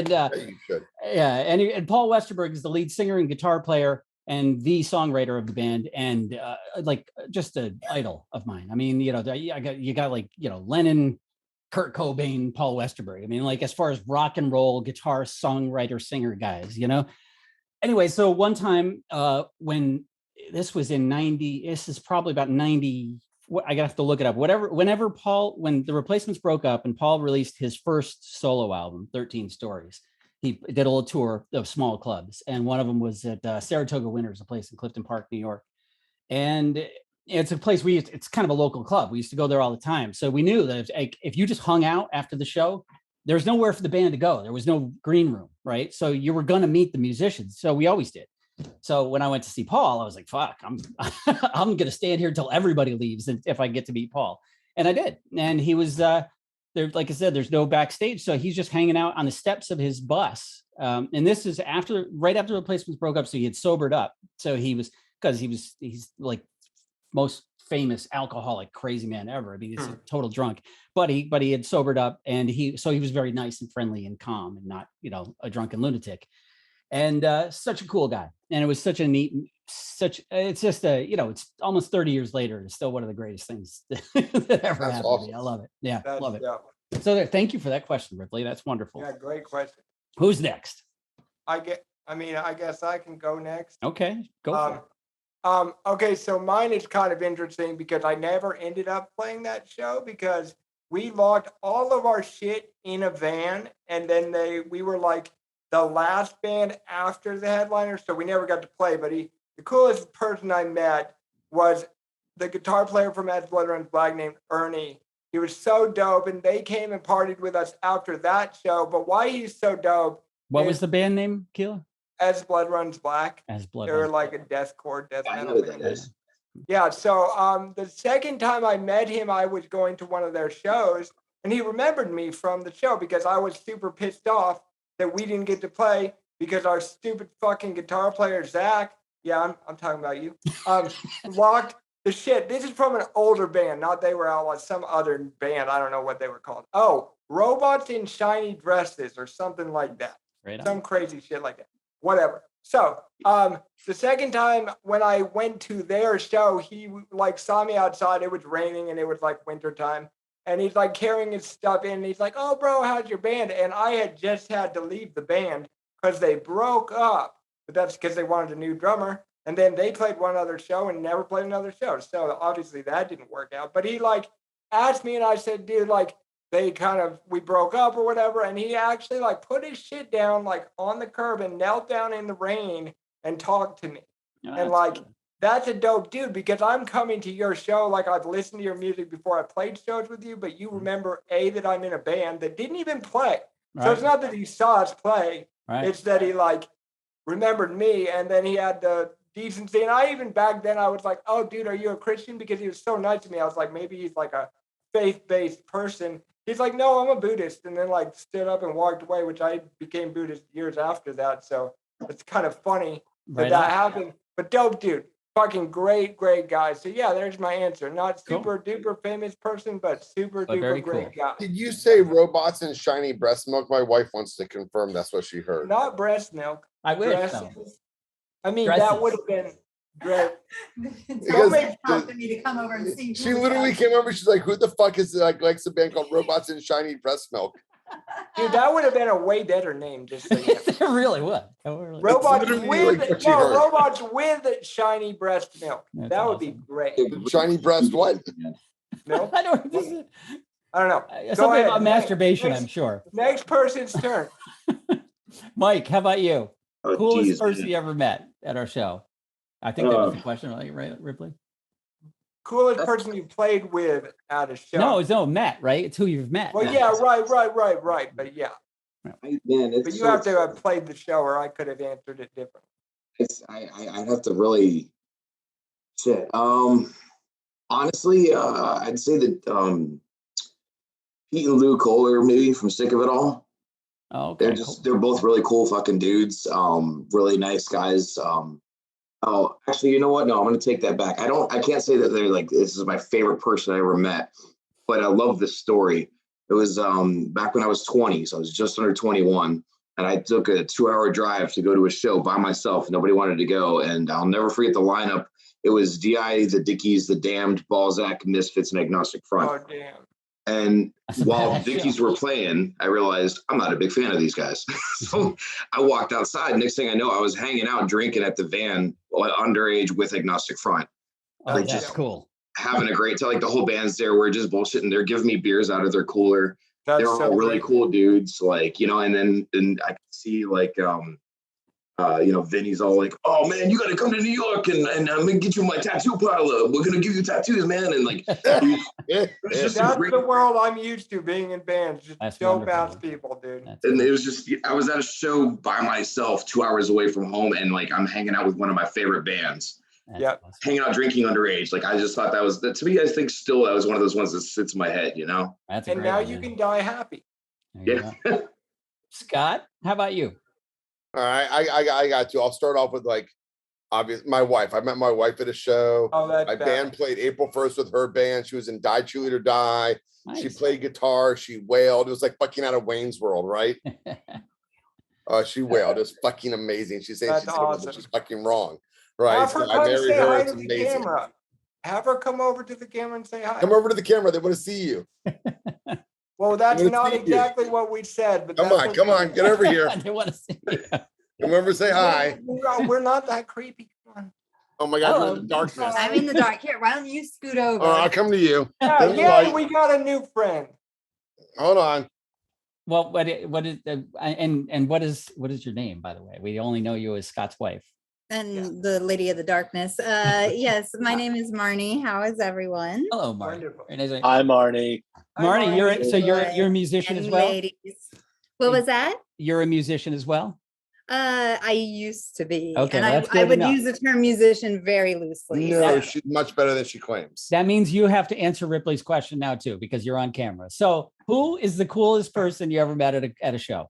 [SPEAKER 6] You should.
[SPEAKER 3] yeah, and Paul Westerberg is the lead singer and guitar player and the songwriter of the band, and like just an idol of mine. I mean, you got like Lennon, Kurt Cobain, Paul Westerberg. I mean, like as far as rock and roll guitar songwriter singer guys, Anyway, so one time when this was in 90, this is probably about 90. I gotta have to look it up. When the Replacements broke up and Paul released his first solo album, 13 Stories, he did a little tour of small clubs, and one of them was at Saratoga Winters, a place in Clifton Park, New York, and it's a place it's kind of a local club. We used to go there all the time, so we knew that if you just hung out after the show, there's nowhere for the band to go. There was no green room, right? So you were gonna meet the musicians. So we always did. So when I went to see Paul, I was like, fuck, I'm going to stand here until everybody leaves if I get to meet Paul. And I did. And he was there. Like I said, there's no backstage. So he's just hanging out on the steps of his bus. And this is right after the Replacements broke up. So he had sobered up. So he's like most famous alcoholic crazy man ever. I mean, he's a total drunk, but he had sobered up, and he was very nice and friendly and calm and not, a drunken lunatic. And such a cool guy. And it was such a neat, it's just it's almost 30 years later. It's still one of the greatest things that ever happened to me. I love it. Yeah, love it. Yeah. So thank you for that question, Ripley. That's wonderful.
[SPEAKER 2] Yeah, great question.
[SPEAKER 3] Who's next?
[SPEAKER 2] I guess I can go next.
[SPEAKER 3] Okay, go for it.
[SPEAKER 2] Okay, so mine is kind of interesting because I never ended up playing that show because we locked all of our shit in a van, and then we were like the last band after the headliner, so we never got to play. But the coolest person I met was the guitar player from As Blood Runs Black named Ernie. He was so dope, and they came and partied with us after that show. But why he's so dope?
[SPEAKER 3] What was the band name, Keela?
[SPEAKER 2] As Blood Runs Black.
[SPEAKER 3] As Blood.
[SPEAKER 2] They were like a deathcore, death
[SPEAKER 7] I know
[SPEAKER 2] metal
[SPEAKER 7] what that
[SPEAKER 2] band.
[SPEAKER 7] is.
[SPEAKER 2] Yeah, so the second time I met him, I was going to one of their shows, and he remembered me from the show because I was super pissed off that we didn't get to play because our stupid fucking guitar player, Zach, yeah, I'm talking about you, locked the shit. This is from an older band, not They Were Outlaws, some other band. I don't know what they were called. Oh, Robots in Shiny Dresses or something like that.
[SPEAKER 3] Right on.
[SPEAKER 2] Some crazy shit like that. Whatever. So the second time when I went to their show, he like saw me outside. It was raining and it was like winter time. And he's like carrying his stuff in. And he's like, "Oh, bro, how's your band?" And I had just had to leave the band because they broke up. But that's because they wanted a new drummer. And then they played one other show and never played another show. So obviously that didn't work out. But he like asked me and I said, "Dude, like we broke up or whatever." And he actually like put his shit down like on the curb and knelt down in the rain and talked to me.
[SPEAKER 3] Oh,
[SPEAKER 2] and like, cool. That's a dope dude because I'm coming to your show. Like I've listened to your music before I played shows with you, but you remember that I'm in a band that didn't even play. Right. So it's not that he saw us play. Right. It's that he like remembered me. And then he had the decency. And I even back then I was like, "Oh dude, are you a Christian?" Because he was so nice to me. I was like, maybe he's like a faith-based person. He's like, "No, I'm a Buddhist," and then like stood up and walked away, which I became Buddhist years after that. So it's kind of funny that happened. But dope dude, fucking great guy. So yeah, there's my answer. Not super duper famous person, but super duper great guy.
[SPEAKER 6] Did you say Robots in Shiny Breast Milk? My wife wants to confirm that's what she heard.
[SPEAKER 2] Not breast milk.
[SPEAKER 3] I wish.
[SPEAKER 2] I mean, that would have been great.
[SPEAKER 8] Don't make time for me to come over and sing.
[SPEAKER 6] She literally came over. She's like, "Who the fuck is likes a band called Robots in Shiny Breast Milk?"
[SPEAKER 2] Dude, that would have been a way better name. Just so you know.
[SPEAKER 3] It really would.
[SPEAKER 2] Robots with shiny breast milk. That's that would awesome. Be great.
[SPEAKER 6] Shiny breast what?
[SPEAKER 2] Milk?
[SPEAKER 3] I don't
[SPEAKER 2] know.
[SPEAKER 3] Something about masturbation, I'm sure.
[SPEAKER 2] Next person's turn.
[SPEAKER 3] Mike, how about you? Coolest person you ever met at our show? I think that was the question, right, Ripley?
[SPEAKER 2] Coolest person you played with at a show?
[SPEAKER 3] No, met, right? It's who you've met.
[SPEAKER 2] Well, yeah, right. But yeah. But you have to have played the show, or I could have answered it differently.
[SPEAKER 7] I'd have to really shit. Honestly, I'd say that Pete and Lou Kohler, maybe from Sick of It All.
[SPEAKER 3] Oh, okay.
[SPEAKER 7] They're both really cool fucking dudes. Really nice guys. Oh, actually, you know what? No, I'm gonna take that back. I can't say that they're like this is my favorite person I ever met, but I love this story. It was back when I was 20, so I was just under 21, and I took a 2-hour drive to go to a show by myself. Nobody wanted to go, and I'll never forget the lineup. It was DI, the Dickies, the Damned, Balzac, Misfits, and Agnostic Front.
[SPEAKER 2] Oh damn.
[SPEAKER 7] And while Dickies were playing, I realized I'm not a big fan of these guys. So I walked outside. Next thing I know, I was hanging out drinking at the van underage with Agnostic Front.
[SPEAKER 3] Oh, like that's cool.
[SPEAKER 7] Having a great time. Like the whole band's there. We're just bullshitting. They're giving me beers out of their cooler. They're all really cool dudes. Like, and then I could see like, Vinny's all like, "Oh man, you got to come to New York and I'm gonna get you my tattoo parlor. We're gonna give you tattoos, man." And like,
[SPEAKER 2] that's the world I'm used to being in bands. Just dope ass people, dude.
[SPEAKER 7] And it was just, I was at a show by myself, 2 hours away from home, and like I'm hanging out with one of my favorite bands.
[SPEAKER 2] Yeah,
[SPEAKER 7] hanging out drinking underage. Like I just thought that was to me. I think still that was one of those ones that sits in my head.
[SPEAKER 3] That's
[SPEAKER 2] and now you can die happy.
[SPEAKER 7] Yeah.
[SPEAKER 3] Scott, how about you?
[SPEAKER 6] All right, I got to. I'll start off with like, obvious. My wife. I met my wife at a show.
[SPEAKER 2] Oh,
[SPEAKER 6] my band played April 1st with her band. She was in Die Cheerleader Die. Nice. She played guitar. She wailed. It was like fucking out of Wayne's World, right? She wailed. It was fucking amazing. She's saying she's fucking wrong, right?
[SPEAKER 2] Have her
[SPEAKER 6] so I married her. It's amazing.
[SPEAKER 2] Camera. Have her come over to the camera and say hi.
[SPEAKER 6] Come over to the camera. They want to see you.
[SPEAKER 2] Well, that's not exactly what we said. But
[SPEAKER 6] come on, get over here.
[SPEAKER 3] They want to see you.
[SPEAKER 6] Come over, say hi.
[SPEAKER 2] We're not that creepy. Come on.
[SPEAKER 6] Oh my God,
[SPEAKER 3] Hello.
[SPEAKER 6] you're in the darkness.
[SPEAKER 8] I'm in the dark. Here, why don't you scoot over?
[SPEAKER 6] I'll come to you.
[SPEAKER 2] Yeah,
[SPEAKER 6] There's
[SPEAKER 2] yay,
[SPEAKER 6] light.
[SPEAKER 2] we got a new friend.
[SPEAKER 6] Hold on.
[SPEAKER 3] Well, what is and what is your name, by the way? We only know you as Scott's wife.
[SPEAKER 8] And the Lady of the Darkness. Yes, my name is Marnie. How is everyone?
[SPEAKER 3] Hello, Marnie.
[SPEAKER 2] Wonderful.
[SPEAKER 4] Hi, Marnie.
[SPEAKER 3] Marnie, you're a musician
[SPEAKER 8] And
[SPEAKER 3] as well.
[SPEAKER 8] ladies. What was that?
[SPEAKER 3] You're a musician as well.
[SPEAKER 8] I used to be.
[SPEAKER 3] Okay,
[SPEAKER 8] and
[SPEAKER 3] well, that's
[SPEAKER 8] I
[SPEAKER 3] good
[SPEAKER 8] would
[SPEAKER 3] enough.
[SPEAKER 8] use the term musician very loosely.
[SPEAKER 6] No,
[SPEAKER 8] so-
[SPEAKER 6] she's much better than she claims.
[SPEAKER 3] That means you have to answer Ripley's question now too, because you're on camera. So, who is the coolest person you ever met at a show?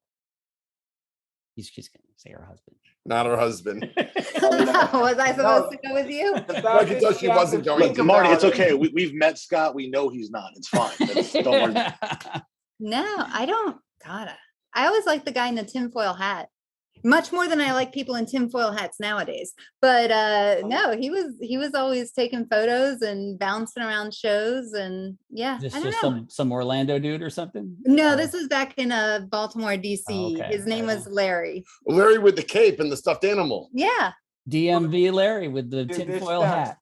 [SPEAKER 3] She's gonna say her husband.
[SPEAKER 6] Not her husband.
[SPEAKER 8] Was I supposed to go with you?
[SPEAKER 6] I can tell she wasn't going
[SPEAKER 4] Look,
[SPEAKER 6] to.
[SPEAKER 4] Marty, it's okay. We've met Scott. We know he's not. It's fine. Don't worry.
[SPEAKER 8] No, I don't. God, I always like the guy in the tinfoil hat. Much more than I like people in tinfoil hats nowadays. But no, he was always taking photos and bouncing around shows, and yeah,
[SPEAKER 3] Just
[SPEAKER 8] I don't know.
[SPEAKER 3] some Orlando dude or something?
[SPEAKER 8] No, this was back in Baltimore, DC.
[SPEAKER 3] Oh, okay.
[SPEAKER 8] His name was Larry.
[SPEAKER 6] Larry with the cape and the stuffed animal.
[SPEAKER 8] Yeah.
[SPEAKER 3] DMV Larry with the tinfoil hat.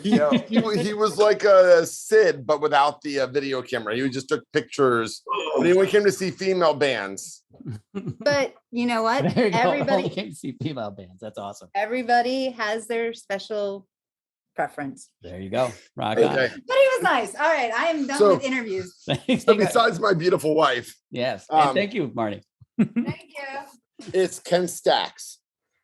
[SPEAKER 2] He
[SPEAKER 6] was like a Sid, but without the video camera. He just took pictures. But he only came to see female bands.
[SPEAKER 8] But you know what?
[SPEAKER 3] There you go.
[SPEAKER 8] Everybody
[SPEAKER 3] Only came to see female bands. That's awesome.
[SPEAKER 8] everybody has their special preference.
[SPEAKER 3] There you go. Rock
[SPEAKER 6] Okay.
[SPEAKER 3] on.
[SPEAKER 8] But he was nice. All right, I am done
[SPEAKER 6] So-
[SPEAKER 8] with interviews.
[SPEAKER 6] So besides my beautiful wife,
[SPEAKER 3] Yes. And
[SPEAKER 6] Um,
[SPEAKER 3] thank you, Marty.
[SPEAKER 8] Thank you.
[SPEAKER 6] it's Ken Stacks.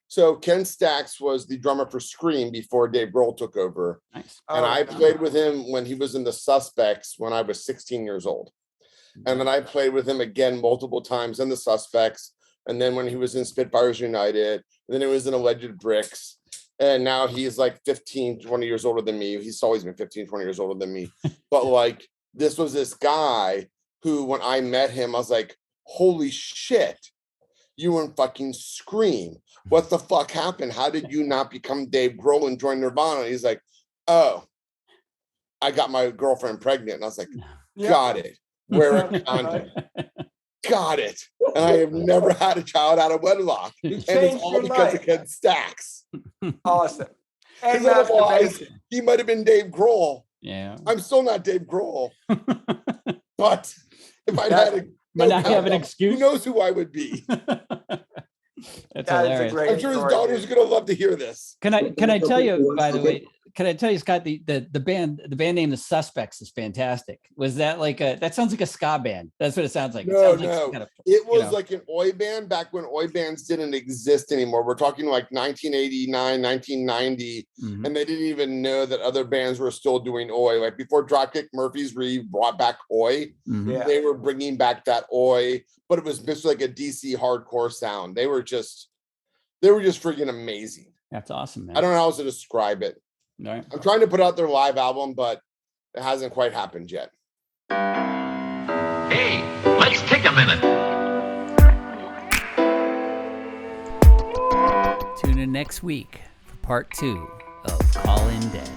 [SPEAKER 6] So Ken Stacks was the drummer for Scream before Dave Grohl took over.
[SPEAKER 3] Nice.
[SPEAKER 6] And I played with him when he was in the Suspects when I was 16 years old. And then I played with him again multiple times in the Suspects. And then when he was in Spitfires United, and then it was in Alleged Bricks. And now he's like 15, 20 years older than me. He's always been 15, 20 years older than me. But like, this was this guy who, when I met him, I was like, holy shit, you were in fucking Scream. What the fuck happened? How did you not become Dave Grohl and join Nirvana? And he's like, oh, I got my girlfriend pregnant. And I was like, got it. Wear a condom. Got it. And I have never had a child out of wedlock. And it's all because of Ken Stacks.
[SPEAKER 2] Awesome. And
[SPEAKER 6] Because otherwise,
[SPEAKER 2] masturbation.
[SPEAKER 6] he might have been Dave Grohl.
[SPEAKER 3] Yeah.
[SPEAKER 6] I'm still not Dave Grohl. But if I'd had a
[SPEAKER 3] But now you have an
[SPEAKER 6] condom,
[SPEAKER 3] excuse.
[SPEAKER 6] who knows who I would be?
[SPEAKER 3] That's
[SPEAKER 2] That is a
[SPEAKER 3] hilarious.
[SPEAKER 2] great
[SPEAKER 6] I'm sure his
[SPEAKER 2] story,
[SPEAKER 6] daughter's
[SPEAKER 2] dude.
[SPEAKER 6] gonna love to hear this.
[SPEAKER 3] Can I tell you, by the
[SPEAKER 7] Okay.
[SPEAKER 3] way, can I tell you, Scott, the band name The Suspects is fantastic. Was that like that sounds like a ska band? That's what it sounds like. It
[SPEAKER 6] No,
[SPEAKER 3] sounds like
[SPEAKER 6] no.
[SPEAKER 3] some kind of,
[SPEAKER 6] It was
[SPEAKER 3] know.
[SPEAKER 6] like an oi band back when oi bands didn't exist anymore. We're talking like 1989, 1990,
[SPEAKER 3] Mhm.
[SPEAKER 6] and they didn't even know that other bands were still doing oi. Like before Dropkick Murphys brought back oi,
[SPEAKER 3] Mhm.
[SPEAKER 2] Yeah.
[SPEAKER 6] they were bringing back that oi, but it was just like a DC hardcore sound. They were just freaking amazing.
[SPEAKER 3] That's awesome, man.
[SPEAKER 6] I don't know how else to describe it.
[SPEAKER 3] All right.
[SPEAKER 6] I'm trying to put out their live album, but it hasn't quite happened yet.
[SPEAKER 9] Hey, let's take a minute.
[SPEAKER 3] Tune in next week for part 2 of Call In Dead.